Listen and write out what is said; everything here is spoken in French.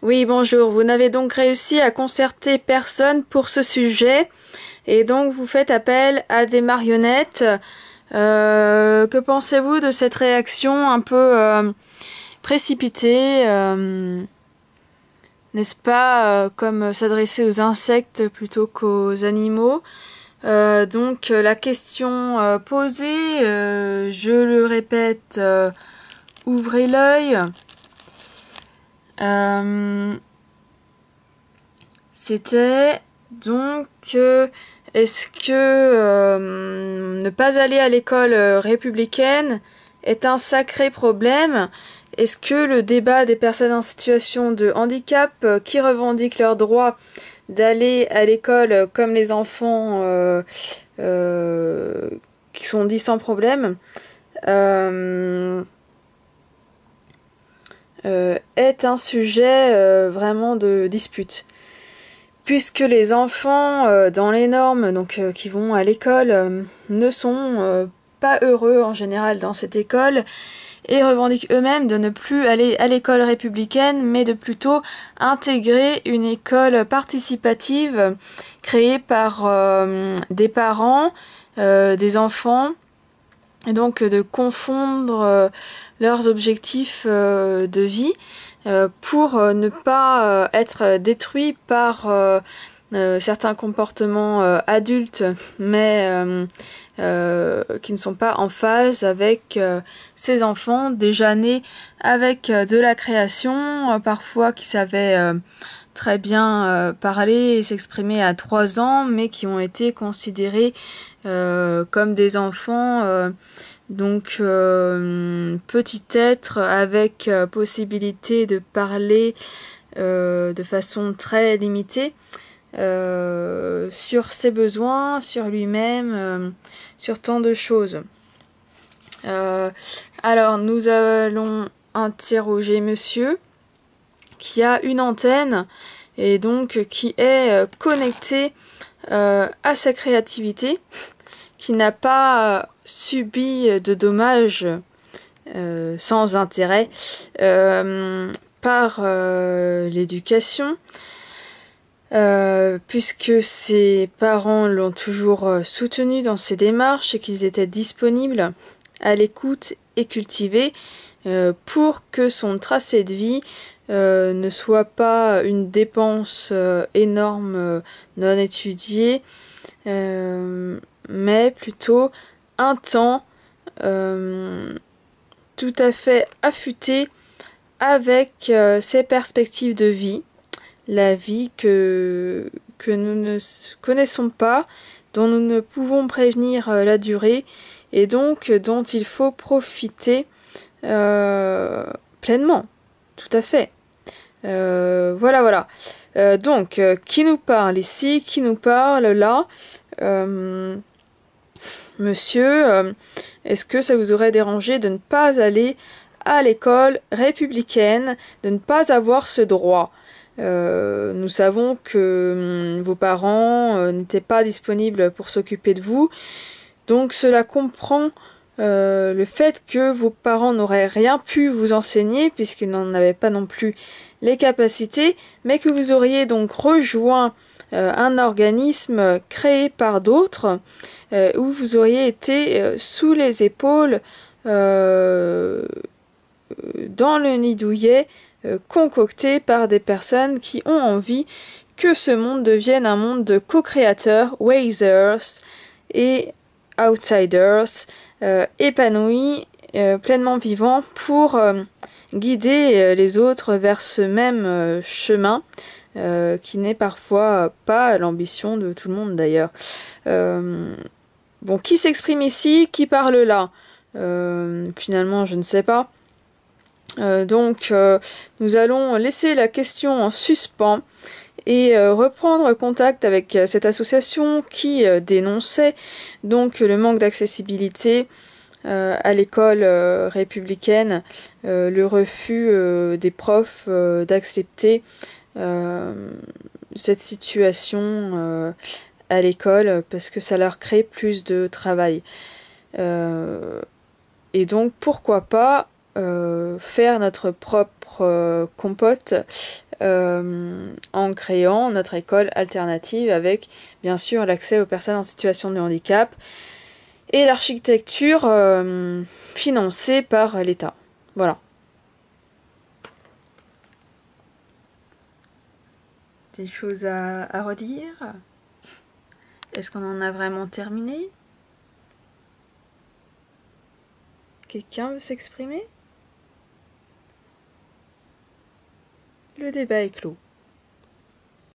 Oui, bonjour. Vous n'avez donc réussi à concerter personne pour ce sujet et donc vous faites appel à des marionnettes. Que pensez-vous de cette réaction un peu précipitée, n'est-ce pas, comme s'adresser aux insectes plutôt qu'aux animaux? Donc la question posée, je le répète, ouvrez l'œil. C'était donc est-ce que ne pas aller à l'école républicaine est un sacré problème? Est-ce que le débat des personnes en situation de handicap qui revendiquent leur droit d'aller à l'école comme les enfants qui sont dits sans problème est un sujet vraiment de dispute? Puisque les enfants dans les normes qui vont à l'école ne sont pas heureux en général dans cette école et revendiquent eux-mêmes de ne plus aller à l'école républicaine mais de plutôt intégrer une école participative créée par des parents, des enfants, et donc de confondre leurs objectifs de vie pour ne pas être détruits par certains comportements adultes, mais qui ne sont pas en phase avec ces enfants déjà nés avec de la création, parfois qui savaient très bien parler et s'exprimer à 3 ans, mais qui ont été considérés comme des enfants petit être avec possibilité de parler de façon très limitée sur ses besoins, sur lui-même, sur tant de choses. Alors nous allons interroger monsieur qui a une antenne et donc qui est connecté à sa créativité, qui n'a pas subi de dommages sans intérêt par l'éducation, puisque ses parents l'ont toujours soutenu dans ses démarches et qu'ils étaient disponibles, à l'écoute et cultivés pour que son tracé de vie ne soit pas une dépense énorme non étudiée, mais plutôt un temps tout à fait affûté avec ses perspectives de vie, la vie que nous ne connaissons pas, dont nous ne pouvons prévenir la durée, et donc dont il faut profiter pleinement, tout à fait. Voilà. Donc, qui nous parle ici, qui nous parle là? Monsieur, est-ce que ça vous aurait dérangé de ne pas aller à l'école républicaine, de ne pas avoir ce droit? Nous savons que vos parents n'étaient pas disponibles pour s'occuper de vous, donc cela comprend le fait que vos parents n'auraient rien pu vous enseigner puisqu'ils n'en avaient pas non plus les capacités, mais que vous auriez donc rejoint un organisme créé par d'autres où vous auriez été sous les épaules dans le nid douillet concocté par des personnes qui ont envie que ce monde devienne un monde de co-créateurs, wasers et outsiders épanouis, pleinement vivants pour guider les autres vers ce même chemin qui n'est parfois pas l'ambition de tout le monde d'ailleurs. Bon, qui s'exprime ici, qui parle là? Finalement, je ne sais pas. Nous allons laisser la question en suspens et reprendre contact avec cette association qui dénonçait donc le manque d'accessibilité à l'école républicaine, le refus des profs d'accepter cette situation à l'école parce que ça leur crée plus de travail. Et donc pourquoi pas faire notre propre compote en créant notre école alternative avec bien sûr l'accès aux personnes en situation de handicap et l'architecture financée par l'État. Voilà. Des choses à redire? Est-ce qu'on en a vraiment terminé? Quelqu'un veut s'exprimer? Le débat est clos.